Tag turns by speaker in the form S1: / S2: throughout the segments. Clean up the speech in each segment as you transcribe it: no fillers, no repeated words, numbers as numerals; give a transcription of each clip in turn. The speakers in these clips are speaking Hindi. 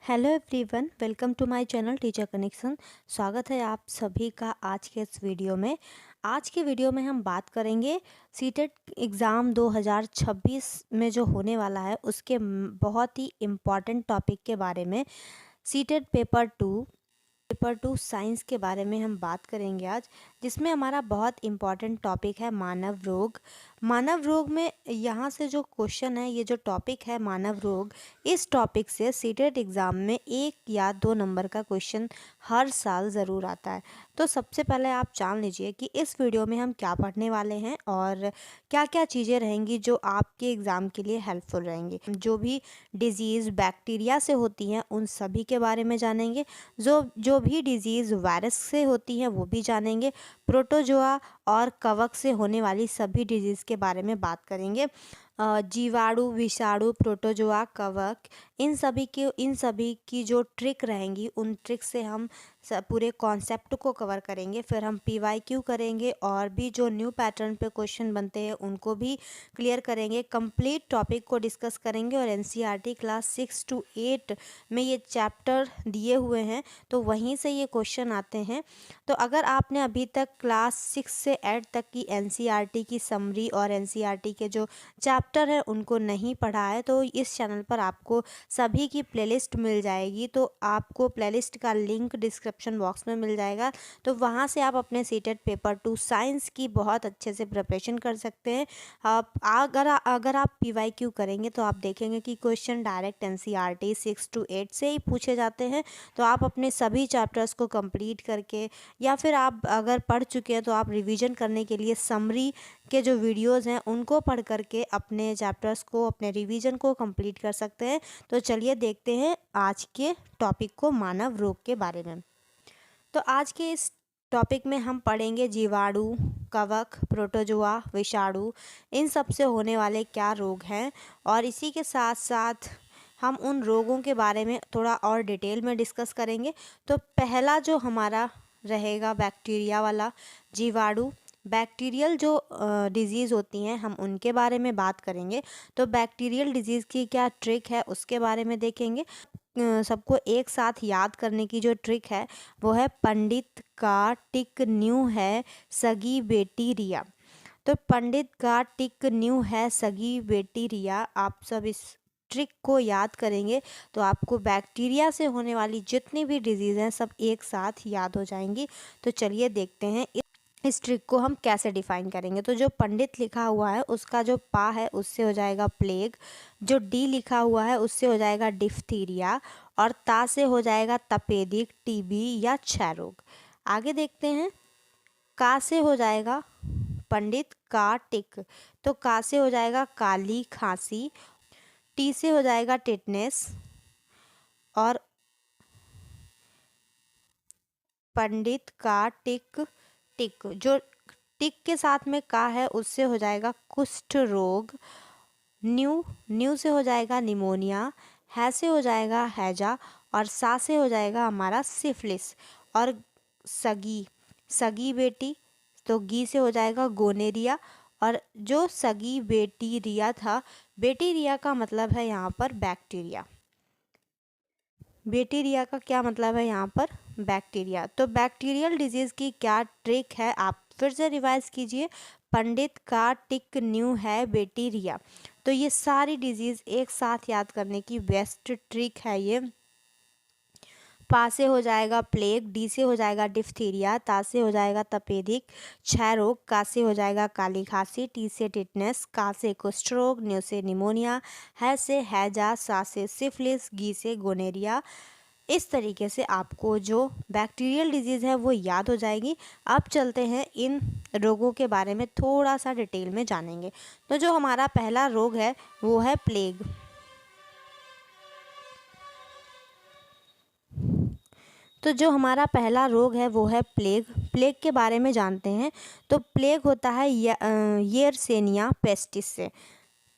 S1: Hello everyone, welcome to my channel teacher connection. स्वागत है आप सभी का आज के इस वीडियो में। आज के वीडियो में हम बात करेंगे सीटेट एग्ज़ाम 2026 में जो होने वाला है उसके बहुत ही इम्पॉर्टेंट टॉपिक के बारे में। सीटेट पेपर 2 साइंस के बारे में हम बात करेंगे आज, जिसमें हमारा बहुत इम्पॉर्टेंट टॉपिक है मानव रोग। मानव रोग में यहाँ से जो क्वेश्चन है, ये जो टॉपिक है मानव रोग, इस टॉपिक से सीटेट एग्ज़ाम में 1 या 2 नंबर का क्वेश्चन हर साल ज़रूर आता है। तो सबसे पहले आप जान लीजिए कि इस वीडियो में हम क्या पढ़ने वाले हैं और क्या क्या चीज़ें रहेंगी जो आपके एग्ज़ाम के लिए हेल्पफुल रहेंगी। जो भी डिजीज़ बैक्टीरिया से होती हैं उन सभी के बारे में जानेंगे। जो भी डिजीज़ वायरस से होती हैं वो भी जानेंगे। प्रोटोजोआ और कवक से होने वाली सभी डिजीज़ के बारे में बात करेंगे। जीवाणु, विषाणु, प्रोटोजोआ, कवक, इन सभी की जो ट्रिक रहेंगी, उन ट्रिक से हम पूरे कॉन्सेप्ट को कवर करेंगे। फिर हम PYQ करेंगे और भी जो न्यू पैटर्न पे क्वेश्चन बनते हैं उनको भी क्लियर करेंगे। कंप्लीट टॉपिक को डिस्कस करेंगे और NCERT क्लास 6 to 8 में ये चैप्टर दिए हुए हैं, तो वहीं से ये क्वेश्चन आते हैं। तो अगर आपने अभी तक क्लास 6 से 8 तक की NCERT की समरी और NCERT के जो चैप्टर है उनको नहीं पढ़ा है, तो इस चैनल पर आपको सभी की प्लेलिस्ट मिल जाएगी। तो आपको प्लेलिस्ट का लिंक डिस्क्रिप्शन बॉक्स में मिल जाएगा, तो वहाँ से आप अपने सीटेट पेपर 2 साइंस की बहुत अच्छे से प्रिपरेशन कर सकते हैं। अगर आप PYQ करेंगे तो आप देखेंगे कि क्वेश्चन डायरेक्ट NCERT 6 to 8 से ही पूछे जाते हैं। तो आप अपने सभी चैप्टर्स को कंप्लीट करके, या फिर आप अगर पढ़ चुके हैं तो आप रिवीजन करने के लिए समरी के जो वीडियोस हैं उनको पढ़ करके अपने चैप्टर्स को, अपने रिवीजन को कंप्लीट कर सकते हैं। तो चलिए देखते हैं आज के टॉपिक को, मानव रोग के बारे में। तो आज के इस टॉपिक में हम पढ़ेंगे जीवाणु, कवक, प्रोटोजोआ, विषाणु, इन सब से होने वाले क्या रोग हैं, और इसी के साथ साथ हम उन रोगों के बारे में थोड़ा और डिटेल में डिस्कस करेंगे। तो पहला जो हमारा रहेगा बैक्टीरिया वाला, जीवाणु। बैक्टीरियल जो डिजीज़ होती हैं हम उनके बारे में बात करेंगे। तो बैक्टीरियल डिजीज़ की क्या ट्रिक है उसके बारे में देखेंगे। सबको एक साथ याद करने की जो ट्रिक है वो है पंडित का टिक न्यू है सगी बेटी रिया। तो पंडित का टिक न्यू है सगी बेटी रिया, आप सब इस ट्रिक को याद करेंगे तो आपको बैक्टीरिया से होने वाली जितनी भी डिजीज़ हैं सब एक साथ याद हो जाएंगी। तो चलिए देखते हैं इस ट्रिक को हम कैसे डिफाइन करेंगे। तो जो पंडित लिखा हुआ है उसका जो पा है उससे हो जाएगा प्लेग, जो डी लिखा हुआ है उससे हो जाएगा डिफ्थीरिया, और ता से हो जाएगा तपेदिक, TB या क्षय रोग। आगे देखते हैं। का से हो जाएगा पंडित का टिक, तो का से हो जाएगा काली खांसी। टी से हो जाएगा टिटनेस, और पंडित का टिक टिक, जो टिक के साथ में का है उससे हो जाएगा कुष्ठ रोग। न्यू से हो जाएगा निमोनिया, है से हो जाएगा हैजा, और सा से हो जाएगा हमारा सिफिलिस। और सगी बेटी, तो गी से हो जाएगा गोनेरिया। और जो सगी बेटी रिया था, बेटी रिया का मतलब है यहाँ पर बैक्टीरिया। बैक्टीरिया का क्या मतलब है यहाँ पर? बैक्टीरिया। तो बैक्टीरियल डिजीज़ की क्या ट्रिक है आप फिर से रिवाइज कीजिए। पंडित का टिक न्यू है बेटी रिया। तो ये सारी डिजीज़ एक साथ याद करने की बेस्ट ट्रिक है ये। पा से हो जाएगा प्लेग, डी से हो जाएगा डिफ्थीरिया, ता से हो जाएगा तपेदिक, क्षय रोग, का से हो जाएगा काली खांसी, टी से टिटनेस, का से कुष्ठ रोग, न्यू से निमोनिया, है से हैजा, सा से सिफिलिस, गी से गोनेरिया। इस तरीके से आपको जो बैक्टीरियल डिजीज़ है वो याद हो जाएगी। अब चलते हैं इन रोगों के बारे में थोड़ा सा डिटेल में जानेंगे। तो जो हमारा पहला रोग है वो है प्लेग। तो जो हमारा पहला रोग है वो है प्लेग। प्लेग के बारे में जानते हैं। तो प्लेग होता है येरसेनिया पेस्टिस से।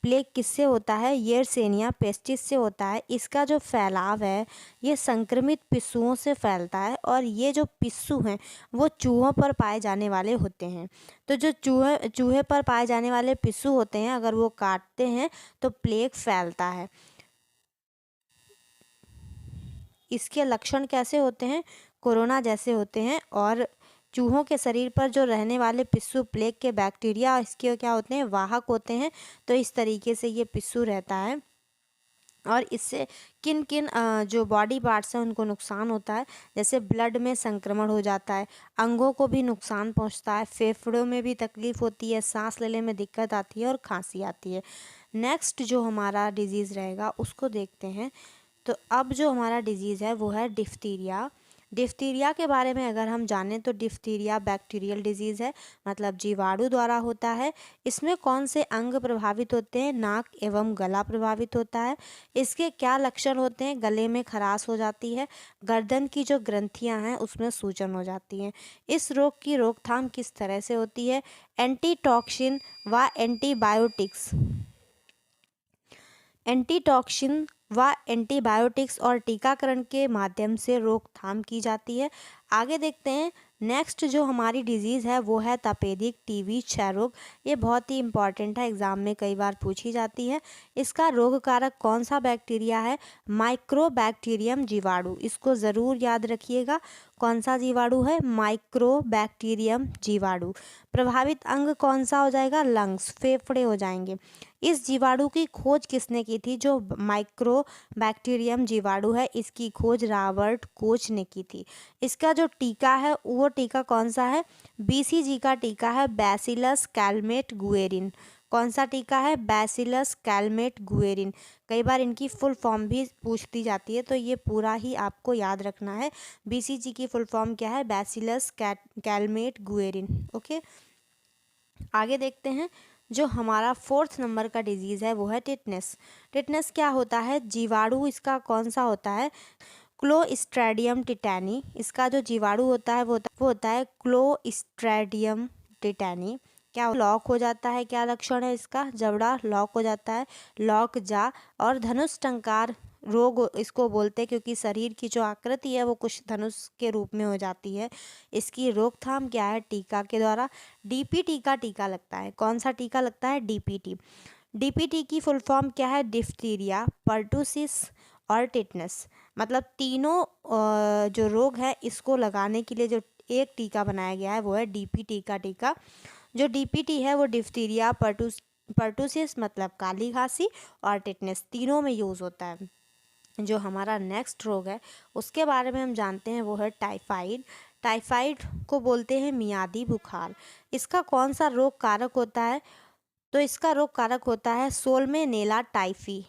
S1: प्लेग किससे होता है? येरसेनिया पेस्टिस से होता है। इसका जो फैलाव है ये संक्रमित पिस्सुओं से फैलता है, और ये जो पिस्सू हैं वो चूहों पर पाए जाने वाले होते हैं। तो जो चूहे पर पाए जाने वाले पिस्सू होते हैं, अगर वो काटते हैं तो प्लेग फैलता है। इसके लक्षण कैसे होते हैं? कोरोना जैसे होते हैं। और चूहों के शरीर पर जो रहने वाले पिस्सू प्लेग के बैक्टीरिया इसके क्या होते हैं? वाहक होते हैं। तो इस तरीके से ये पिस्सू रहता है। और इससे किन किन जो बॉडी पार्ट्स हैं उनको नुकसान होता है, जैसे ब्लड में संक्रमण हो जाता है, अंगों को भी नुकसान पहुंचता है, फेफड़ों में भी तकलीफ होती है, सांस लेने में दिक्कत आती है और खांसी आती है। नेक्स्ट जो हमारा डिजीज़ रहेगा उसको देखते हैं। तो अब जो हमारा डिजीज़ है वो है डिफ्थीरिया। डिफ्थीरिया के बारे में अगर हम जानें तो डिफ्थीरिया बैक्टीरियल डिजीज़ है, मतलब जीवाणु द्वारा होता है। इसमें कौन से अंग प्रभावित होते हैं? नाक एवं गला प्रभावित होता है। इसके क्या लक्षण होते हैं? गले में खराश हो जाती है, गर्दन की जो ग्रंथियां हैं उसमें सूजन हो जाती हैं। इस रोग की रोकथाम किस तरह से होती है? एंटीटॉक्सिन व एंटीबायोटिक्स और टीकाकरण के माध्यम से रोकथाम की जाती है। आगे देखते हैं। नेक्स्ट जो हमारी डिजीज़ है वो है तपेदिक टीबी क्षय रोग। ये बहुत ही इंपॉर्टेंट है, एग्जाम में कई बार पूछी जाती है। इसका रोग कारक कौन सा बैक्टीरिया है? माइक्रोबैक्टीरियम जीवाणु। इसको ज़रूर याद रखिएगा। कौन सा जीवाणु है? माइक्रोबैक्टीरियम जीवाणु। प्रभावित अंग कौन सा हो जाएगा? लंग्स, फेफड़े हो जाएंगे। इस जीवाणु की खोज किसने की थी? जो माइक्रोबैक्टीरियम जीवाणु है इसकी खोज रॉबर्ट कोच ने की थी। इसका जो टीका है वो टीका कौन सा है? बीसीजी का टीका है बैसिलस कैलमेट गुएरिन। कौन सा टीका है? Bacillus Calmette Guerin. कई बार इनकी फुल फॉर्म भी पूछ दी जाती है, तो ये पूरा ही आपको याद रखना है। बीसीजी की फुल फॉर्म क्या है? Bacillus Calmette Guerin. ओके, आगे देखते हैं। जो हमारा 4th नंबर का डिजीज़ है वो है टिटनेस। टिटनेस क्या होता है? जीवाणु इसका कौन सा होता है? क्लोस्ट्रेडियम टिटैनी। इसका जो जीवाणु होता है वो होता है क्लोस्ट्रेडियम टिटैनी। क्या लॉक हो जाता है? क्या लक्षण है इसका? जबड़ा लॉक हो जाता है, लॉक जा। और धनुष टंकार रोग इसको बोलते हैं, क्योंकि शरीर की जो आकृति है वो कुछ धनुष के रूप में हो जाती है। इसकी रोकथाम क्या है? टीका के द्वारा। डीपीटी का टीका लगता है। कौन सा टीका लगता है? डीपीटी। डीपीटी की फुल फॉर्म क्या है? डिफ्थीरिया, पर्टुसिस और टिटनेस। मतलब तीनों जो रोग है इसको लगाने के लिए जो एक टीका बनाया गया है वो है डीपीटी का टीका। जो डीपीटी है वो डिफ्थीरिया, पर्टुसिस मतलब काली खांसी और टिटनेस तीनों में यूज़ होता है। जो हमारा नेक्स्ट रोग है उसके बारे में हम जानते हैं वो है टाइफाइड। टाइफाइड को बोलते हैं मियादी बुखार। इसका कौन सा रोग कारक होता है? तो इसका रोग कारक होता है सोलमेनेला टाइफी।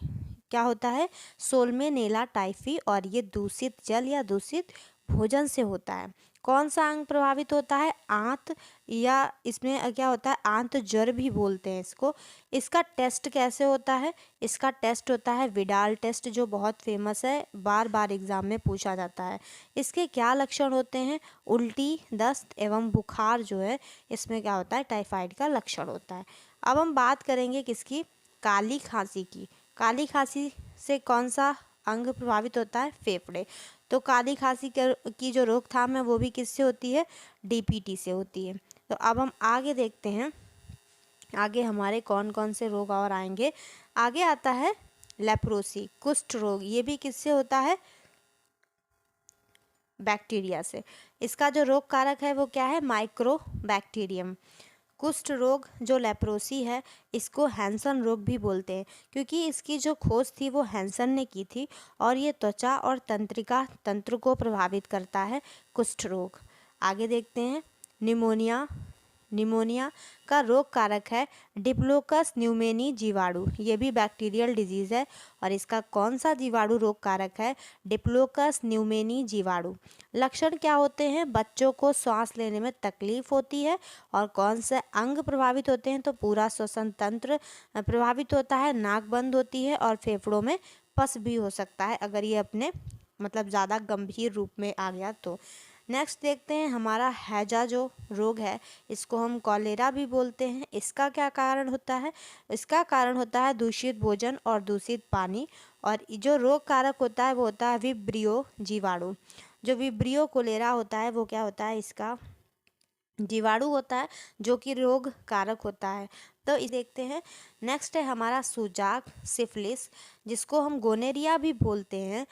S1: क्या होता है? सोलमेनेला टाइफी। और ये दूषित जल या दूषित भोजन से होता है। कौन सा अंग प्रभावित होता है? आंत, या इसमें क्या होता है? आंत ज्वर भी बोलते हैं इसको। इसका टेस्ट कैसे होता है? इसका टेस्ट होता है विडाल टेस्ट, जो बहुत फेमस है, बार बार एग्जाम में पूछा जाता है। इसके क्या लक्षण होते हैं? उल्टी, दस्त एवं बुखार जो है इसमें क्या होता है? टाइफाइड का लक्षण होता है। अब हम बात करेंगे किसकी? काली खांसी की। काली खांसी से कौन सा अंग प्रभावित होता है? फेफड़े। तो काली खांसी की जो रोकथाम है वो भी किससे होती है? डीपीटी से होती है। तो अब हम आगे देखते हैं, आगे हमारे कौन कौन से रोग और आएंगे। आगे आता है लेप्रोसी, कुष्ठ रोग। ये भी किससे होता है? बैक्टीरिया से। इसका जो रोग कारक है वो क्या है? माइक्रोबैक्टीरियम। कुष्ठ रोग जो लेप्रोसी है इसको हैंसन रोग भी बोलते हैं, क्योंकि इसकी जो खोज थी वो हैंसन ने की थी। और ये त्वचा और तंत्रिका तंत्र को प्रभावित करता है कुष्ठ रोग। आगे देखते हैं। निमोनिया। निमोनिया का रोग कारक है डिप्लोकस न्यूमेनी जीवाणु। ये भी बैक्टीरियल डिजीज़ है। और इसका कौन सा जीवाणु रोग कारक है? डिप्लोकस न्यूमेनी जीवाणु। लक्षण क्या होते हैं? बच्चों को सांस लेने में तकलीफ होती है। और कौन से अंग प्रभावित होते हैं? तो पूरा श्वसन तंत्र प्रभावित होता है, नाक बंद होती है और फेफड़ों में पस भी हो सकता है अगर ये अपने मतलब ज़्यादा गंभीर रूप में आ गया तो। नेक्स्ट देखते हैं हमारा हैजा जो रोग है इसको हम कॉलेरा भी बोलते हैं। इसका क्या कारण होता है? इसका कारण होता है दूषित भोजन और दूषित पानी। और जो रोग कारक होता है वो होता है विब्रियो जीवाणु। जो विब्रियो कोलेरा होता है वो क्या होता है? इसका जीवाणु होता है जो कि रोग कारक होता है। तो ये देखते हैं। नेक्स्ट है हमारा सुजाक सिफिलिस, जिसको हम गोनेरिया भी बोलते हैं।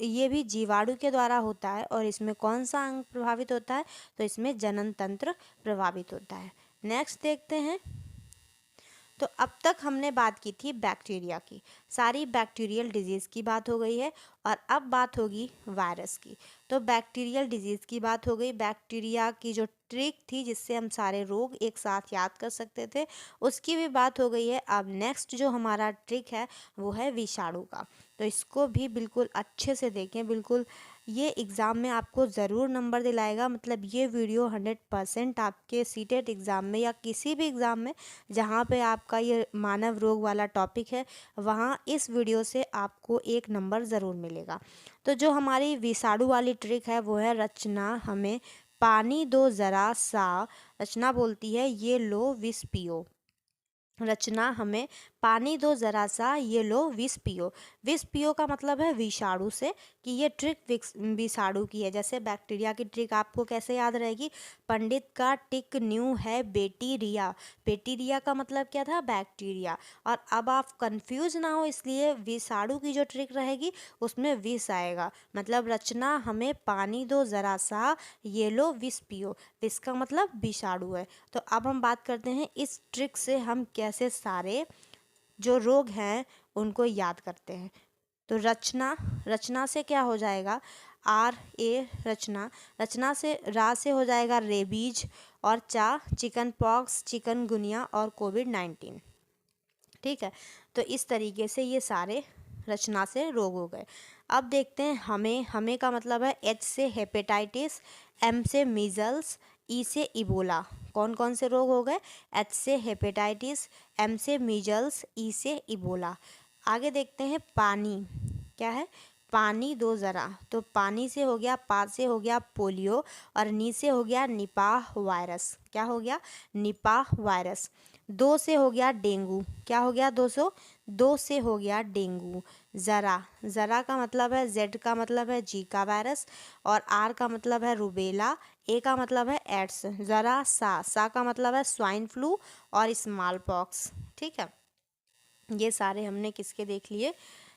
S1: ये भी जीवाणु के द्वारा होता है। और इसमें कौन सा अंग प्रभावित होता है? तो इसमें जनन तंत्र प्रभावित होता है। नेक्स्ट देखते हैं। तो अब तक हमने बात की थी बैक्टीरिया की, सारी बैक्टीरियल डिजीज़ की बात हो गई है। और अब बात होगी वायरस की। तो बैक्टीरियल डिजीज़ की बात हो गई, बैक्टीरिया की जो ट्रिक थी जिससे हम सारे रोग एक साथ याद कर सकते थे, उसकी भी बात हो गई है। अब नेक्स्ट जो हमारा ट्रिक है वो है विषाणु का। तो इसको भी बिल्कुल अच्छे से देखें, बिल्कुल ये एग्ज़ाम में आपको ज़रूर नंबर दिलाएगा। मतलब ये वीडियो 100% आपके सीटेट एग्ज़ाम में या किसी भी एग्ज़ाम में जहाँ पे आपका ये मानव रोग वाला टॉपिक है, वहाँ इस वीडियो से आपको 1 नंबर ज़रूर मिलेगा। तो जो हमारी विषाणु वाली ट्रिक है वो है, रचना हमें पानी दो ज़रा सा। रचना बोलती है ये लो विष पियो। रचना हमें पानी दो ज़रा सा, ये लो विष पियो। विष पियो का मतलब है विषाणु से, कि ये ट्रिक विषाणु की है। जैसे बैक्टीरिया की ट्रिक आपको कैसे याद रहेगी? पंडित का टिक न्यू है बेटी रिया। बेटी रिया का मतलब क्या था? बैक्टीरिया। और अब आप कंफ्यूज ना हो इसलिए विषाणु की जो ट्रिक रहेगी उसमें विष आएगा। मतलब रचना हमें पानी दो ज़रा सा, ये लो विष पियो। विष का मतलब विषाणु है। तो अब हम बात करते हैं इस ट्रिक से हम कैसे सारे जो रोग हैं उनको याद करते हैं। तो रचना से क्या हो जाएगा? रचना। रचना से रा से हो जाएगा रेबीज, और चिकन पॉक्स, चिकनगुनिया और कोविड-19। ठीक है। तो इस तरीके से ये सारे रचना से रोग हो गए। अब देखते हैं हमें का मतलब है एच से हेपेटाइटिस, एम से मीजल्स, ई से इबोला। कौन कौन से रोग हो गए? एच से हेपेटाइटिस, एम से मीजल्स, ई से इबोला। आगे देखते हैं पानी। क्या है? पानी दो ज़रा। तो पानी से हो गया, पा से हो गया पोलियो, और नी से हो गया निपाह वायरस। क्या हो गया? Nipah virus. दो से हो गया डेंगू। क्या हो गया? दो से हो गया डेंगू। ज़रा का मतलब है, जेड का मतलब है जीका वायरस, और आर का मतलब है रुबेला, ए का मतलब है एड्स। ज़रा सा का मतलब है स्वाइन फ्लू और स्मॉल पॉक्स। ठीक है। ये सारे हमने किसके देख लिए?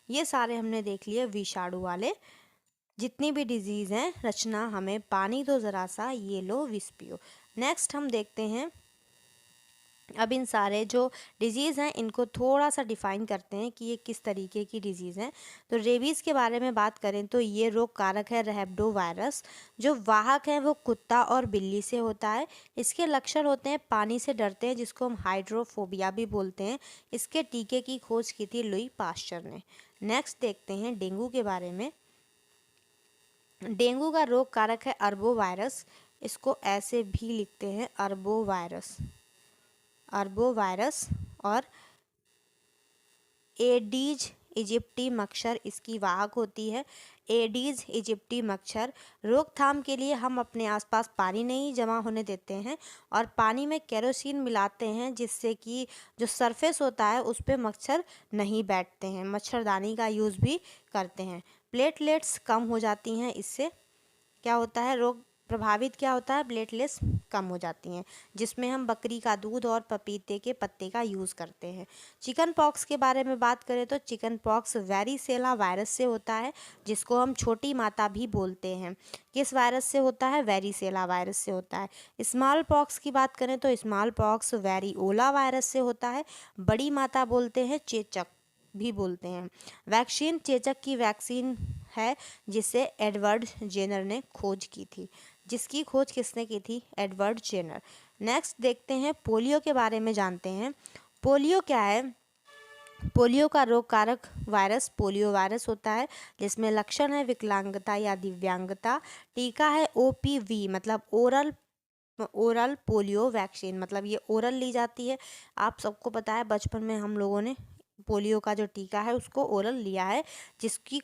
S1: ये सारे हमने देख लिए विषाणु वाले। जितनी भी डिजीज़ हैं, रचना हमें पानी दो ज़रा सा, ये लो विष पियो। नेक्स्ट हम देखते हैं। अब इन सारे जो डिजीज़ हैं इनको थोड़ा सा डिफ़ाइन करते हैं कि ये किस तरीके की डिजीज़ हैं। तो रेबीज़ के बारे में बात करें तो ये रोग कारक है रैबिडो वायरस। जो वाहक है वो कुत्ता और बिल्ली से होता है। इसके लक्षण होते हैं पानी से डरते हैं, जिसको हम हाइड्रोफोबिया भी बोलते हैं। इसके टीके की खोज की थी लुई पास्चर ने। नेक्स्ट देखते हैं डेंगू के बारे में। डेंगू का रोग कारक है अरबो वायरस। इसको ऐसे भी लिखते हैं अरबो वायरस। और एडीज इजिप्टी मच्छर इसकी वाहक होती है। एडीज इजिप्टी मच्छर। रोकथाम के लिए हम अपने आसपास पानी नहीं जमा होने देते हैं, और पानी में केरोसिन मिलाते हैं, जिससे कि जो सरफेस होता है उस पर मच्छर नहीं बैठते हैं। मच्छरदानी का यूज़ भी करते हैं। प्लेटलेट्स कम हो जाती हैं, इससे क्या होता है? रोग प्रभावित क्या होता है? प्लेटलेट्स कम हो जाती हैं, जिसमें हम बकरी का दूध और पपीते के पत्ते का यूज़ करते हैं। चिकन पॉक्स के बारे में बात करें तो चिकन पॉक्स वेरिसेला वायरस से होता है, जिसको हम छोटी माता भी बोलते हैं। किस वायरस से होता है? वेरिसेला वायरस से होता है। स्मॉल पॉक्स की बात करें तो स्मॉल पॉक्स वेरिओला वायरस से होता है। बड़ी माता बोलते हैं, चेचक भी बोलते हैं। वैक्सीन चेचक की वैक्सीन है, जिसे एडवर्ड जेनर ने खोज की थी। जिसकी खोज किसने की थी? Edward Jenner. नेक्स्ट देखते हैं पोलियो के बारे में जानते हैं। पोलियो क्या है? पोलियो का रोग कारक वायरस पोलियो वायरस होता है, जिसमें लक्षण है विकलांगता या दिव्यांगता। टीका है OPV, मतलब ओरल पोलियो वैक्सीन, मतलब ये ओरल ली जाती है। आप सबको पता है बचपन में हम लोगों ने पोलियो का जो टीका है उसको ओरल लिया है। जिसकी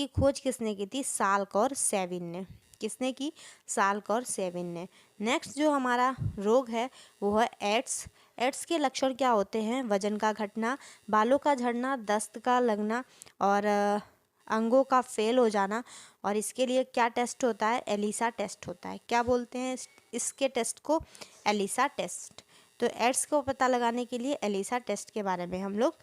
S1: खोज किसने की थी? साल्क और सेविन ने। किसने की? साल्क और सेविन ने। नेक्स्ट जो हमारा रोग है वो है एड्स। एड्स के लक्षण क्या होते हैं? वजन का घटना, बालों का झड़ना, दस्त का लगना, और अंगों का फेल हो जाना, और इसके लिए क्या टेस्ट होता है, एलिसा टेस्ट होता है। क्या बोलते हैं इसके टेस्ट को, एलिसा टेस्ट। तो एड्स को पता लगाने के लिए एलिसा टेस्ट के बारे में हम लोग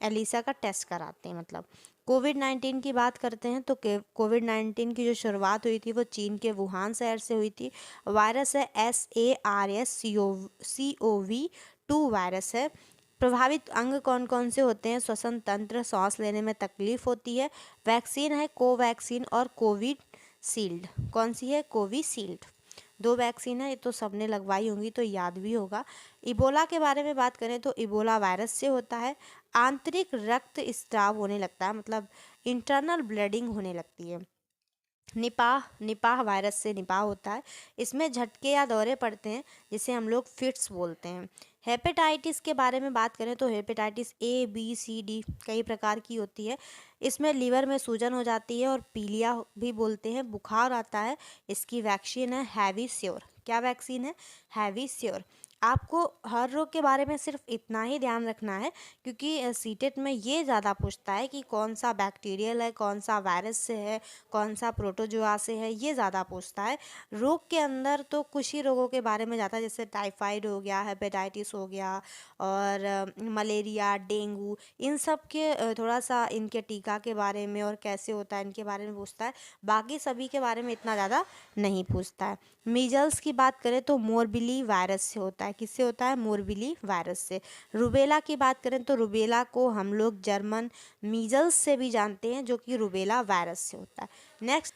S1: एलिसा का टेस्ट कराते हैं। मतलब कोविड-19 की बात करते हैं तो कोविड-19 की जो शुरुआत हुई थी वो चीन के वुहान शहर से हुई थी। वायरस है SARS-CoV-2 वायरस है। प्रभावित अंग कौन कौन से होते हैं, श्वसन तंत्र, सांस लेने में तकलीफ होती है। वैक्सीन है कोवैक्सीन और कोविशील्ड। कौन सी है, कोविशील्ड। 2 वैक्सीन है, ये तो सबने लगवाई होंगी तो याद भी होगा। इबोला के बारे में बात करें तो इबोला वायरस से होता है। आंतरिक रक्त स्त्राव होने लगता है, मतलब इंटरनल ब्लीडिंग होने लगती है। निपाह वायरस से निपाह होता है। इसमें झटके या दौरे पड़ते हैं जिसे हम लोग फिट्स बोलते हैं। हेपेटाइटिस के बारे में बात करें तो hepatitis A, B, C, D कई प्रकार की होती है। इसमें लीवर में सूजन हो जाती है और पीलिया भी बोलते हैं, बुखार आता है। इसकी वैक्सीन है हैवीश्योर। क्या वैक्सीन है, हैवीश्योर। आपको हर रोग के बारे में सिर्फ इतना ही ध्यान रखना है, क्योंकि सीटेट में ये ज़्यादा पूछता है कि कौन सा बैक्टीरियल है, कौन सा वायरस से है, कौन सा प्रोटोजोआ से है, ये ज़्यादा पूछता है। रोग के अंदर तो कुछ ही रोगों के बारे में जाता है, जैसे टाइफाइड हो गया, हेपेटाइटिस हो गया, और मलेरिया, डेंगू, इन सब के थोड़ा सा इनके टीका के बारे में और कैसे होता है इनके बारे में पूछता है। बाकी सभी के बारे में इतना ज़्यादा नहीं पूछता है। मीजल्स की बात करें तो मोरबिली वायरस से होता है। किससे होता है, मोरबिली वायरस से। रुबेला की बात करें तो रुबेला को हम लोग जर्मन मीजल्स से भी जानते हैं, जो कि रुबेला वायरस से होता है। नेक्स्ट,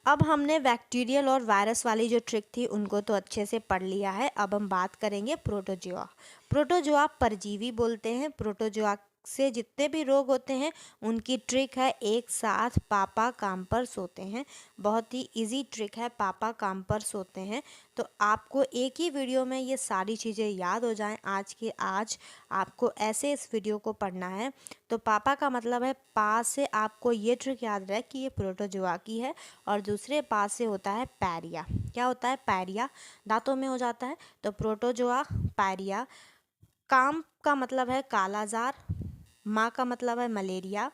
S1: अब हमने बैक्टीरियल और वायरस वाली जो ट्रिक थी उनको तो अच्छे से पढ़ लिया है। अब हम बात करेंगे प्रोटोजोआ। प्रोटोजोआ परजीवी बोलते हैं। प्रोटोजोआ से जितने भी रोग होते हैं उनकी ट्रिक है एक साथ पापा काम पर सोते हैं। बहुत ही इजी ट्रिक है, पापा काम पर सोते हैं। तो आपको एक ही वीडियो में ये सारी चीज़ें याद हो जाएं आज के आज, आपको ऐसे इस वीडियो को पढ़ना है। तो पापा का मतलब है पा से आपको ये ट्रिक याद रहे कि ये प्रोटोजोआ की है, और दूसरे पा से होता है पैरिया। क्या होता है, पैरिया, दांतों में हो जाता है। तो प्रोटोजोआ, पैरिया। काम का मतलब है कालाजार, माँ का मतलब है मलेरिया।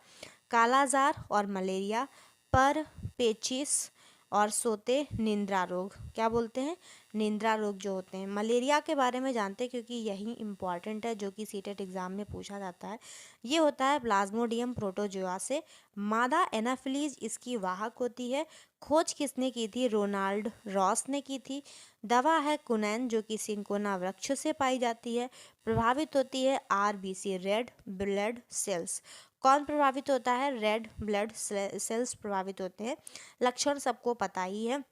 S1: कालाजार और मलेरिया, पर पेचिस और सोते निंद्रा रोग। क्या बोलते हैं, निंद्रा रोग जो होते हैं। मलेरिया के बारे में जानते हैं क्योंकि यही इम्पॉर्टेंट है, जो कि सीटेट एग्जाम में पूछा जाता है। ये होता है प्लाज्मोडियम प्रोटोजोआ से। मादा एनाफिलीज इसकी वाहक होती है। खोज किसने की थी, रोनाल्ड रॉस ने की थी। दवा है कुनैन, जो कि सिंकोना वृक्ष से पाई जाती है। प्रभावित होती है RBC, रेड ब्लड सेल्स। कौन प्रभावित होता है, रेड ब्लड सेल्स प्रभावित होते हैं। लक्षण सबको पता ही है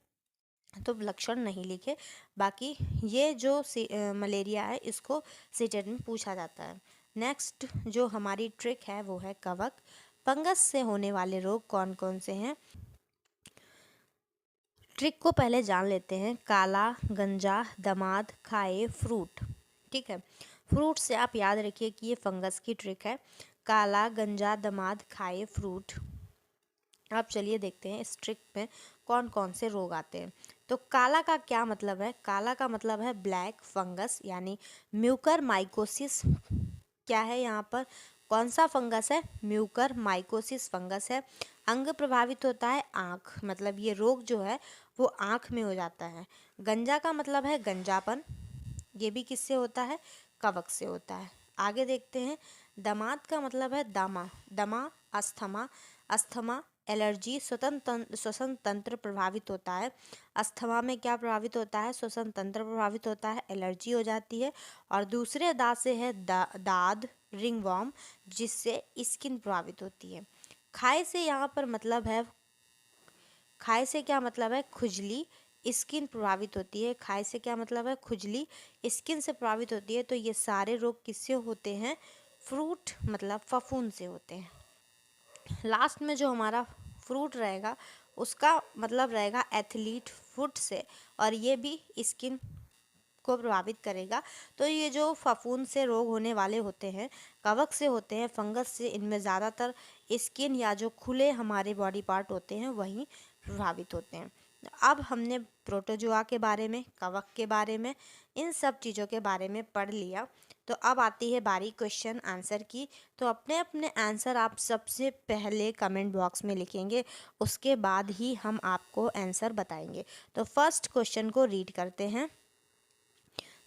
S1: तो लक्षण नहीं लिखे। बाकी ये जो मलेरिया है इसको सीटेट में पूछा जाता है। नेक्स्ट जो हमारी ट्रिक है वो है कवक। फंगस से होने वाले रोग कौन कौन से हैं, ट्रिक को पहले जान लेते हैं। काला, गंजा, दमाद, खाए, फ्रूट। ठीक है, फ्रूट से आप याद रखिए कि ये फंगस की ट्रिक है। काला, गंजा, दमाद, खाए, फ्रूट। अब चलिए देखते हैं इस ट्रिक में कौन कौन से रोग आते हैं। तो काला का क्या मतलब है, काला का मतलब है ब्लैक फंगस, यानी म्यूकर माइकोसिस। क्या है यहाँ पर, कौन सा फंगस है, म्यूकर माइकोसिस फंगस है। अंग प्रभावित होता है आँख, मतलब ये रोग जो है वो आँख में हो जाता है। गंजा का मतलब है गंजापन, ये भी किससे होता है, कवक से होता है। आगे देखते हैं। दमाद का मतलब है दमा, दमा अस्थमा, अस्थमा एलर्जी, श्वसन तंत्र प्रभावित होता है। अस्थमा में क्या प्रभावित होता है, श्वसन तंत्र प्रभावित होता है, एलर्जी हो जाती है। और दूसरे दा से है दाद, रिंगवॉर्म, जिससे स्किन प्रभावित होती है। खाए से यहाँ पर मतलब है, खाए से क्या मतलब है, खुजली, स्किन प्रभावित होती है। खाए से क्या मतलब है, खुजली, स्किन से प्रभावित होती है। तो ये सारे रोग किससे होते हैं, फ्रूट मतलब फफूंद से होते हैं। लास्ट में जो हमारा फ्रूट रहेगा उसका मतलब रहेगा एथलीट फुट से, और ये भी स्किन को प्रभावित करेगा। तो ये जो फफूंद से रोग होने वाले होते हैं, कवक से होते हैं, फंगस से, इनमें ज़्यादातर स्किन या जो खुले हमारे बॉडी पार्ट होते हैं वही प्रभावित होते हैं। अब हमने प्रोटोजोआ के बारे में, कवक के बारे में, इन सब चीज़ों के बारे में पढ़ लिया। तो अब आती है बारी क्वेश्चन आंसर की। तो अपने अपने आंसर आप सबसे पहले कमेंट बॉक्स में लिखेंगे, उसके बाद ही हम आपको आंसर बताएंगे। तो फर्स्ट क्वेश्चन को रीड करते हैं।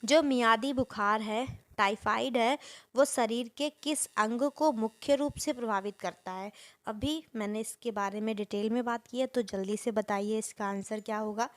S1: जो मियादी बुखार है, टाइफाइड है, वो शरीर के किस अंग को मुख्य रूप से प्रभावित करता है? अभी मैंने इसके बारे में डिटेल में बात की है, तो जल्दी से बताइए इसका आंसर क्या होगा।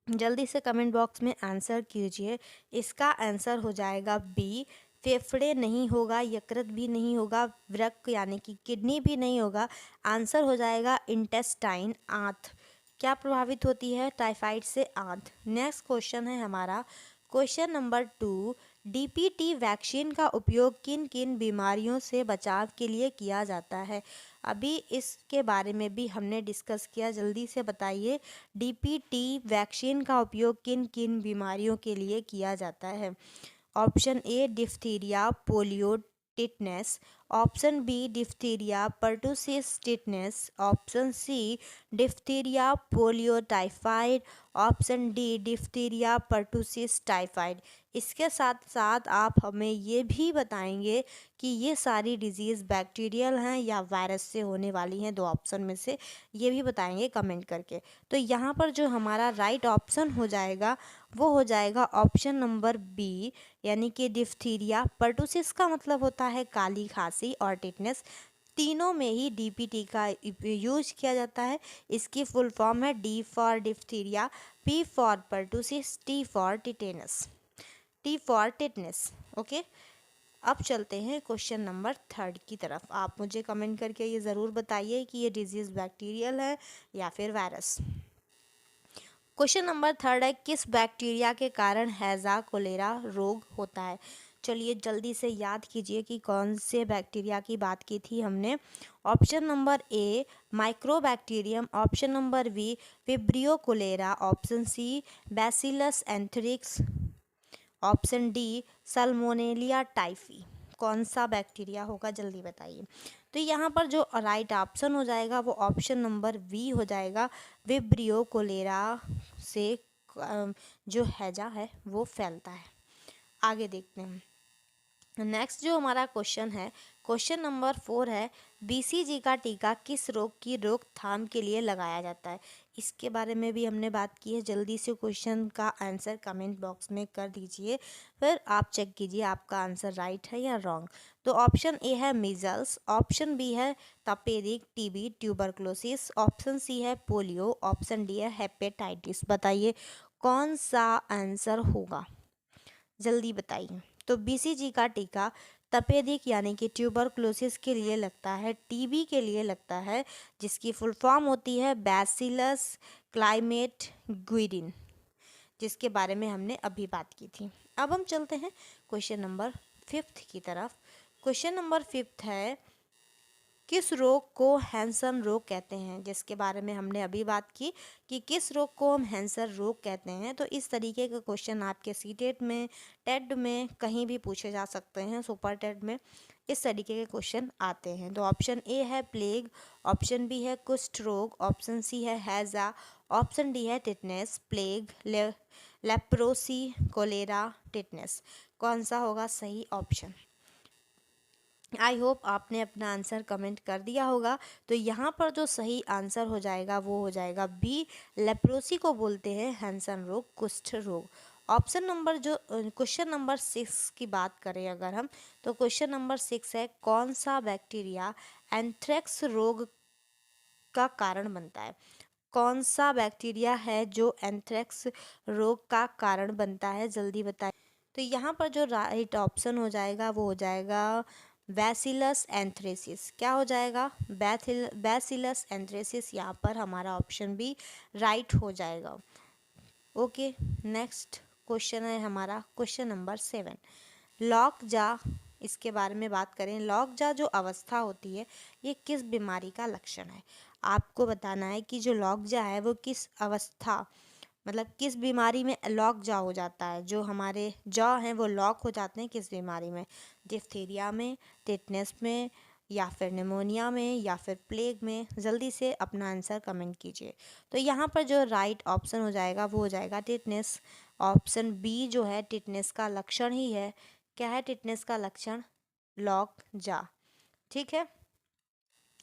S1: जल्दी से कमेंट बॉक्स में आंसर कीजिए। इसका आंसर हो जाएगा बी, फेफड़े नहीं होगा, यकृत भी नहीं होगा, वृक्क यानी कि किडनी भी नहीं होगा। आंसर हो जाएगा इंटेस्टाइन, आंत। क्या प्रभावित होती है टाइफाइड से? आंत। नेक्स्ट क्वेश्चन है हमारा क्वेश्चन नंबर 2। डीपीटी वैक्सीन का उपयोग किन किन बीमारियों से बचाव के लिए किया जाता है? अभी इसके बारे में भी हमने डिस्कस किया, जल्दी से बताइए डीपीटी वैक्सीन का उपयोग किन किन बीमारियों के लिए किया जाता है? Option A diphtheria, polio, tetanus. Option B diphtheria, pertussis, tetanus. Option C diphtheria, polio, typhoid. Option D diphtheria, pertussis, typhoid. इसके साथ साथ आप हमें ये भी बताएंगे कि ये सारी डिजीज़ बैक्टीरियल हैं या वायरस से होने वाली हैं, दो ऑप्शन में से ये भी बताएंगे कमेंट करके। तो यहाँ पर जो हमारा राइट ऑप्शन हो जाएगा वो हो जाएगा ऑप्शन नंबर बी, यानी कि डिफ्थीरिया। पर्टुसिस का मतलब होता है काली खांसी, और टिटनेस। तीनों में ही डीपीटी का यूज किया जाता है। इसकी फुल फॉर्म है D for diphtheria, P for pertussis, T for tetanus, T for tetanus. Okay, अब चलते हैं क्वेश्चन नंबर 3 की तरफ। आप मुझे कमेंट करके ये ज़रूर बताइए कि ये डिजीज़ बैक्टीरियल है या फिर वायरस। क्वेश्चन नंबर 3 है, किस बैक्टीरिया के कारण हैजा कोलेरा रोग होता है? चलिए जल्दी से याद कीजिए कि कौन से बैक्टीरिया की बात की थी हमने। Option number A Mycobacterium, option number B Vibrio cholerae, option C Bacillus anthracis, option D Salmonella typhi. कौन सा बैक्टीरिया होगा, जल्दी बताइए। तो यहाँ पर जो राइट ऑप्शन हो जाएगा वो ऑप्शन नंबर बी हो जाएगा। विब्रियो कोलेरा से जो हैजा है वो फैलता है। आगे देखते हैं। नेक्स्ट जो हमारा क्वेश्चन है, क्वेश्चन नंबर 4 है, बीसीजी का टीका किस रोग की रोकथाम के लिए लगाया जाता है? इसके बारे में भी हमने बात की है। जल्दी से क्वेश्चन का आंसर कमेंट बॉक्स में कर दीजिए, फिर आप चेक कीजिए आपका आंसर राइट है या रॉन्ग। तो ऑप्शन ए है मीजल्स, ऑप्शन बी है तपेदिक टीबी ट्यूबरक्लोसिस, ऑप्शन सी है पोलियो, ऑप्शन डी है हेपेटाइटिस। बताइए कौन सा आंसर होगा, जल्दी बताइए। तो बीसीजी का टीका तपेदिक यानी कि ट्यूबरक्लोसिस के लिए लगता है, टीबी के लिए लगता है, जिसकी फुल फॉर्म होती है बैसिलस क्लाइमेट ग्विडिन, जिसके बारे में हमने अभी बात की थी। अब हम चलते हैं क्वेश्चन नंबर 5 की तरफ। क्वेश्चन नंबर 5 है, किस रोग को हैंसन रोग कहते हैं? जिसके बारे में हमने अभी बात की कि किस रोग को हम हैंसन रोग कहते हैं। तो इस तरीके का क्वेश्चन आपके सीटेट में, टेट में कहीं भी पूछे जा सकते हैं, सुपर टेट में इस तरीके के क्वेश्चन आते हैं। तो ऑप्शन ए है प्लेग, ऑप्शन बी है कुष्ठ रोग, ऑप्शन सी है हैजा, ऑप्शन डी है tetanus. Plague, leprosy, cholera, tetanus. कौन सा होगा सही ऑप्शन? आई होप आपने अपना आंसर कमेंट कर दिया होगा। तो यहाँ पर जो सही आंसर हो जाएगा वो हो जाएगा बी, लेप्रोसी को बोलते हैं हैंसन रोग, कुष्ठ रोग। ऑप्शन नंबर जो क्वेश्चन नंबर 6 की बात करें अगर हम, तो क्वेश्चन नंबर 6 है, कौन सा बैक्टीरिया एंथ्रेक्स रोग का कारण बनता है? कौन सा बैक्टीरिया है जो एंथ्रेक्स रोग का कारण बनता है, जल्दी बताएं। तो यहाँ पर जो राइट ऑप्शन हो जाएगा वो हो जाएगा बैसिलस एंथ्रेसिस। क्या हो जाएगा? Bacillus anthracis. यहाँ पर हमारा ऑप्शन भी राइट हो जाएगा। ओके, नेक्स्ट क्वेश्चन है हमारा क्वेश्चन नंबर 7, लॉकजा। इसके बारे में बात करें, लॉकजा जो अवस्था होती है ये किस बीमारी का लक्षण है? आपको बताना है कि जो लॉकजा है वो किस अवस्था, मतलब किस बीमारी में लॉक जा हो जाता है, जो हमारे जॉ हैं वो लॉक हो जाते हैं किस बीमारी में? डिप्थीरिया में, टिटनेस में, या फिर निमोनिया में या फिर प्लेग में? जल्दी से अपना आंसर कमेंट कीजिए। तो यहाँ पर जो राइट ऑप्शन हो जाएगा वो हो जाएगा टिटनेस। ऑप्शन बी जो है टिटनेस का लक्षण ही है। क्या है टिटनेस का लक्षण? लॉक जा। ठीक है,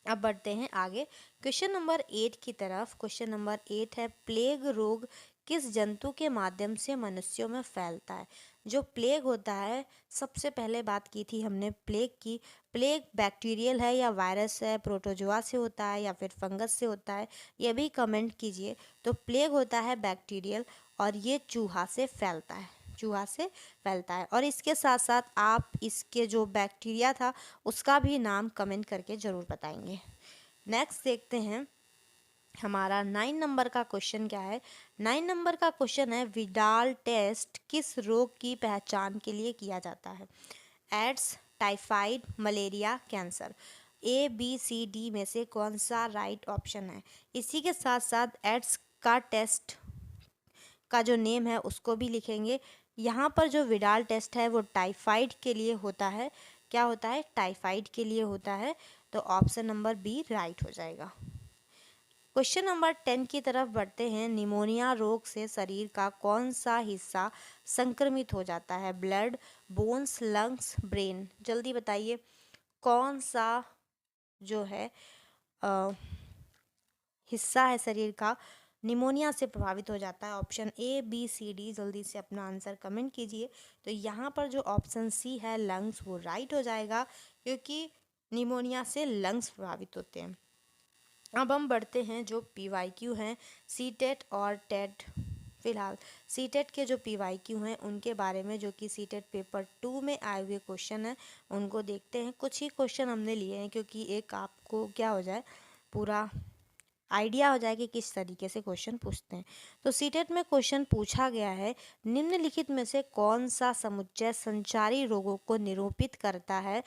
S1: अब बढ़ते हैं आगे क्वेश्चन नंबर 8 की तरफ। क्वेश्चन नंबर 8 है प्लेग रोग किस जंतु के माध्यम से मनुष्यों में फैलता है? जो प्लेग होता है, सबसे पहले बात की थी हमने प्लेग की। प्लेग बैक्टीरियल है या वायरस है, प्रोटोजोआ से होता है या फिर फंगस से होता है? ये भी कमेंट कीजिए। तो प्लेग होता है बैक्टीरियल और ये चूहा से फैलता है, चूहा से फैलता है। और इसके साथ साथ आप इसके जो बैक्टीरिया था उसका भी नाम कमेंट करके ज़रूर बताएंगे। नेक्स्ट देखते हैं हमारा 9 नंबर का क्वेश्चन क्या है। 9 नंबर का क्वेश्चन है विडाल टेस्ट किस रोग की पहचान के लिए किया जाता है? AIDS, typhoid, malaria, cancer? A B C D में से कौन सा राइट ऑप्शन है? इसी के साथ साथ एड्स का टेस्ट का जो नेम है उसको भी लिखेंगे। यहाँ पर जो विडाल टेस्ट है वो टाइफाइड के लिए होता है। क्या होता है? टाइफाइड के लिए होता है। तो ऑप्शन नंबर बी राइट हो जाएगा। क्वेश्चन नंबर 10 की तरफ बढ़ते हैं। निमोनिया रोग से शरीर का कौन सा हिस्सा संक्रमित हो जाता है? Blood, bones, lungs, brain? जल्दी बताइए कौन सा जो है हिस्सा है शरीर का निमोनिया से प्रभावित हो जाता है? Option A B C D, जल्दी से अपना आंसर कमेंट कीजिए। तो यहाँ पर जो ऑप्शन सी है लंग्स, वो राइट हो जाएगा क्योंकि निमोनिया से लंग्स प्रभावित होते हैं। अब हम बढ़ते हैं जो पीवाईक्यू हैं सीटेट और टेट। फिलहाल सीटेट के जो पीवाईक्यू हैं उनके बारे में, जो कि सीटेट पेपर 2 में आए हुए क्वेश्चन हैं, उनको देखते हैं। कुछ ही क्वेश्चन हमने लिए हैं क्योंकि एक आपको क्या हो जाए, पूरा आइडिया हो जाए कि किस तरीके से क्वेश्चन पूछते हैं। तो सीटेट में क्वेश्चन पूछा गया है निम्नलिखित में से कौन सा समुच्चय संचारी रोगों को निरूपित करता है?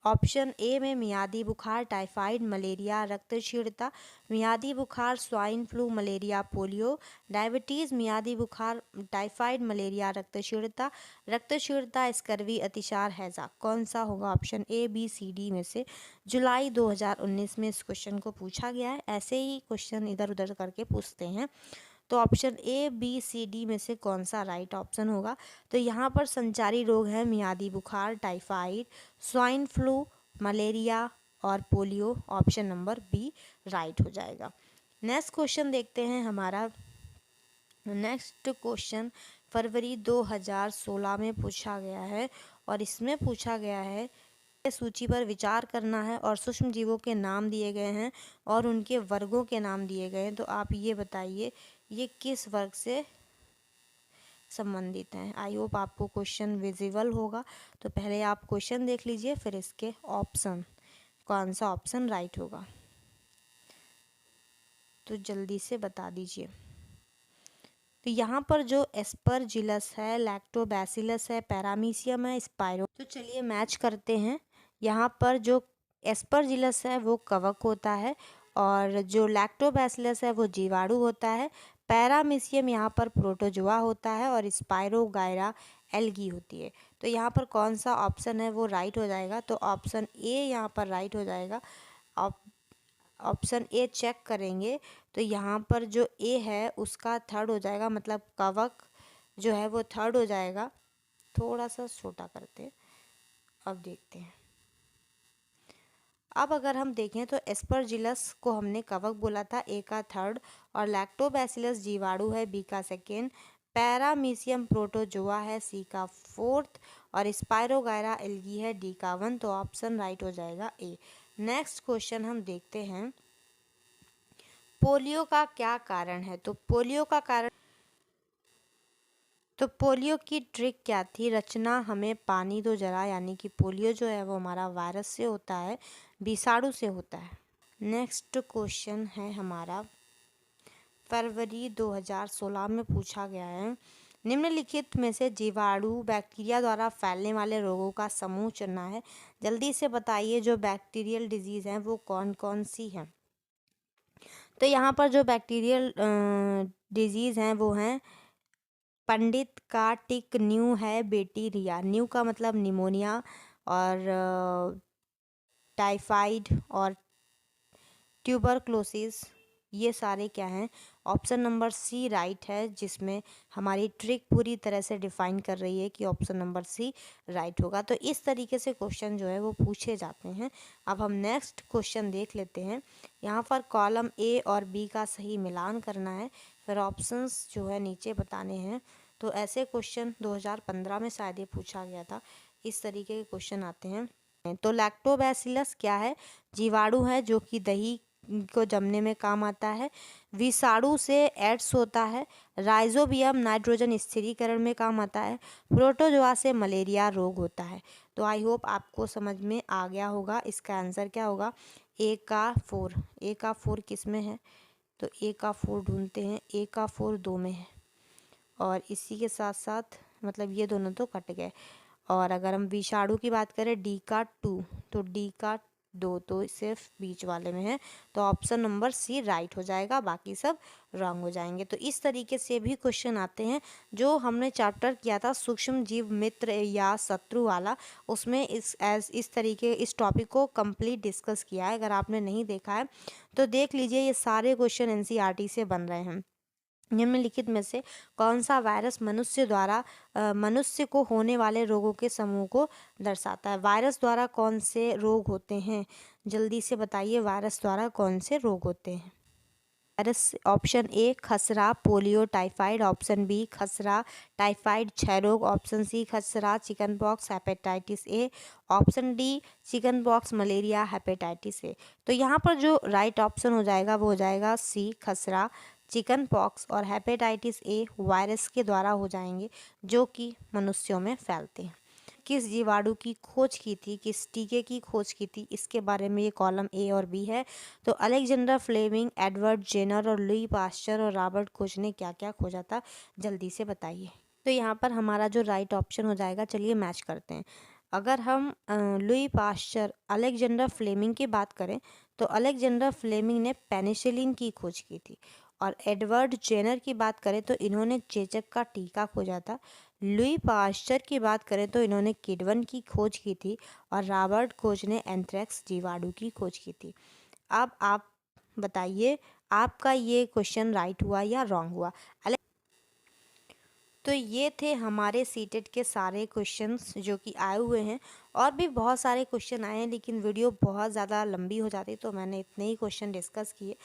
S1: ऑप्शन ए में मियादी बुखार, टाइफाइड, मलेरिया, रक्तक्षीणता। मियादी बुखार, swine flu, malaria, polio. Diabetes, मियादी बुखार, टाइफाइड, मलेरिया, रक्तक्षीणता। रक्तक्षीणता, स्कर्वी, अतिसार, हैजा? कौन सा होगा? Option A B C D में से। जुलाई 2019 में इस क्वेश्चन को पूछा गया है। ऐसे ही क्वेश्चन इधर उधर करके पूछते हैं। तो option A B C D में से कौन सा राइट ऑप्शन होगा? तो यहाँ पर संचारी रोग है मियादी बुखार, टाइफाइड, स्वाइन फ्लू, मलेरिया और polio. Option number B right हो जाएगा। नेक्स्ट क्वेश्चन देखते हैं हमारा। नेक्स्ट क्वेश्चन फरवरी 2016 में पूछा गया है और इसमें पूछा गया है सूची पर विचार करना है और सूक्ष्म जीवों के नाम दिए गए हैं और उनके वर्गों के नाम दिए गए हैं। तो आप ये बताइए ये किस वर्ग से संबंधित हैं। आई होप आपको क्वेश्चन विजिबल होगा। तो पहले आप क्वेश्चन देख लीजिए फिर इसके ऑप्शन, कौन सा ऑप्शन राइट होगा तो जल्दी से बता दीजिए। तो यहाँ पर जो एस्परजिलस है, लैक्टोबैसिलस है, पैरामीशियम है, स्पाइरो। तो चलिए मैच करते हैं। यहाँ पर जो एस्परजिलस है वो कवक होता है और जो लैक्टोबैसिलस है वो जीवाणु होता है। पैरामीशियम यहाँ पर प्रोटोजोआ होता है और स्पाइरोगाइरा एल्गी होती है। तो यहाँ पर कौन सा ऑप्शन है वो राइट हो जाएगा? तो ऑप्शन ए यहाँ पर राइट हो जाएगा। ऑप्शन ए चेक करेंगे तो यहाँ पर जो ए है उसका थर्ड हो जाएगा, मतलब कवक जो है वो थर्ड हो जाएगा। थोड़ा सा छोटा करते हैं, अब देखते हैं। अब अगर हम देखें तो एस्परजिलस को हमने कवक बोला था, ए का थर्ड, और लैक्टोबैसिलस जीवाणु है, बी का सेकेंड। पैरामीशियम प्रोटोजोआ है, सी का फोर्थ, और स्पाइरोगाइरा एल्गी है, डी का 1। तो ऑप्शन राइट हो जाएगा ए। नेक्स्ट क्वेश्चन हम देखते हैं पोलियो का क्या कारण है? तो पोलियो का कारण, तो पोलियो की ट्रिक क्या थी? रचना हमें पानी दो जरा, यानी कि पोलियो जो है वो हमारा वायरस से होता है, विषाणु से होता है। नेक्स्ट क्वेश्चन है हमारा फरवरी 2016 में पूछा गया है निम्नलिखित में से जीवाणु बैक्टीरिया द्वारा फैलने वाले रोगों का समूह चुनना है। जल्दी से बताइए जो बैक्टीरियल डिजीज़ हैं वो कौन कौन सी हैं। तो यहाँ पर जो बैक्टीरियल डिजीज़ हैं वो हैं पंडित का टिक न्यू है, बैक्टीरिया न्यू का मतलब निमोनिया, और टाइफाइड और ट्यूबरक्लोसिस, ये सारे क्या हैं? ऑप्शन नंबर सी राइट है, जिसमें हमारी ट्रिक पूरी तरह से डिफाइन कर रही है कि ऑप्शन नंबर सी राइट होगा। तो इस तरीके से क्वेश्चन जो है वो पूछे जाते हैं। अब हम नेक्स्ट क्वेश्चन देख लेते हैं। यहाँ पर कॉलम ए और बी का सही मिलान करना है, फिर ऑप्शंस जो है नीचे बताने हैं। तो ऐसे क्वेश्चन 2015 में शायद ये पूछा गया था। इस तरीके के क्वेश्चन आते हैं। तो लैक्टोबैसिलस क्या है? जीवाणु है जो कि दही को जमने में काम आता है। विषाणु से एड्स होता है। राइजोबियम नाइट्रोजन स्थिरीकरण में काम आता है। प्रोटोजोआ से मलेरिया रोग होता है। तो आई होप आपको समझ में आ गया होगा। इसका आंसर क्या होगा? ए का 4। ए का 4 किस में है? तो ए का 4 ढूंढते हैं। ए का 4 2 में है, और इसी के साथ साथ मतलब ये दोनों तो कट गए। और अगर हम विषाणु की बात करें डी का 2, तो डी का 2 तो सिर्फ बीच वाले में है। तो ऑप्शन नंबर सी राइट हो जाएगा, बाकी सब रॉन्ग हो जाएंगे। तो इस तरीके से भी क्वेश्चन आते हैं। जो हमने चैप्टर किया था सूक्ष्म जीव मित्र या शत्रु वाला, उसमें इस तरीके इस टॉपिक को कंप्लीट डिस्कस किया है। अगर आपने नहीं देखा है तो देख लीजिए। ये सारे क्वेश्चन एनसीईआरटी से बन रहे हैं। निम्नलिखित में से कौन सा वायरस मनुष्य को होने वाले रोगों के समूह को दर्शाता है? वायरस द्वारा कौन से रोग होते हैं? जल्दी से बताइए, वायरस द्वारा कौन से रोग होते हैं? वायरस ऑप्शन ए खसरा, पोलियो, टाइफाइड। ऑप्शन बी खसरा, टाइफाइड, क्षय रोग। ऑप्शन सी खसरा, chicken pox, hepatitis A. Option D chicken pox, malaria, hepatitis A. तो यहाँ पर जो राइट ऑप्शन हो जाएगा वो हो जाएगा सी खसरा, चिकन पॉक्स और हेपेटाइटिस ए वायरस के द्वारा हो जाएंगे, जो कि मनुष्यों में फैलते हैं। किस जीवाणु की खोज की थी, किस टीके की खोज की थी, इसके बारे में ये कॉलम ए और बी है। तो अलेक्जेंडर फ्लेमिंग, एडवर्ड जेनर और लुई पास्चर और रॉबर्ट कोच ने क्या क्या खोजा था? जल्दी से बताइए। तो यहाँ पर हमारा जो राइट ऑप्शन हो जाएगा, चलिए मैच करते हैं। अगर हम लुई पास्चर, अलेक्जेंडर फ्लेमिंग की बात करें तो अलेक्जेंडर फ्लेमिंग ने पेनिसिलिन की खोज की थी। और एडवर्ड जेनर की बात करें तो इन्होंने चेचक का टीका खोजा था। लुई पास्चर की बात करें तो इन्होंने किडवन की खोज की थी। और रॉबर्ट कोच ने एंथ्रेक्स जीवाणु की खोज की थी। अब आप बताइए, आपका ये क्वेश्चन राइट हुआ या रॉन्ग हुआ? तो ये थे हमारे सीटेट के सारे क्वेश्चंस जो कि आए हुए हैं। और भी बहुत सारे क्वेश्चन आए हैं, लेकिन वीडियो बहुत ज़्यादा लंबी हो जाती, तो मैंने इतने ही क्वेश्चन डिस्कस किए।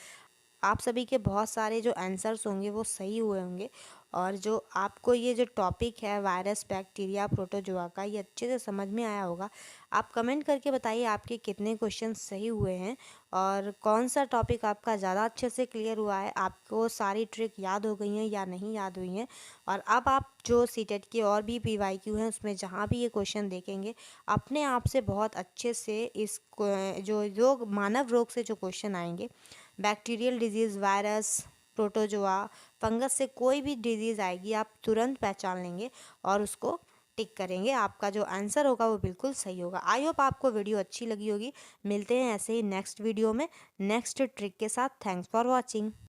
S1: आप सभी के बहुत सारे जो आंसर्स होंगे वो सही हुए होंगे। और जो आपको ये जो टॉपिक है वायरस, बैक्टीरिया, प्रोटोजोआ का, ये अच्छे से समझ में आया होगा। आप कमेंट करके बताइए आपके कितने क्वेश्चन सही हुए हैं और कौन सा टॉपिक आपका ज़्यादा अच्छे से क्लियर हुआ है, आपको सारी ट्रिक याद हो गई हैं या नहीं याद हुई हैं। और अब आप जो सीटेट के और भी पीवाईक्यू हैं उसमें जहाँ भी ये क्वेश्चन देखेंगे, अपने आप से बहुत अच्छे से इस जो रोग, मानव रोग से जो क्वेश्चन आएंगे, bacterial disease, virus, protozoa, fungus से कोई भी डिजीज़ आएगी आप तुरंत पहचान लेंगे और उसको टिक करेंगे। आपका जो आंसर होगा वो बिल्कुल सही होगा। आई होप आपको वीडियो अच्छी लगी होगी। मिलते हैं ऐसे ही नेक्स्ट वीडियो में नेक्स्ट ट्रिक के साथ। Thanks for watching.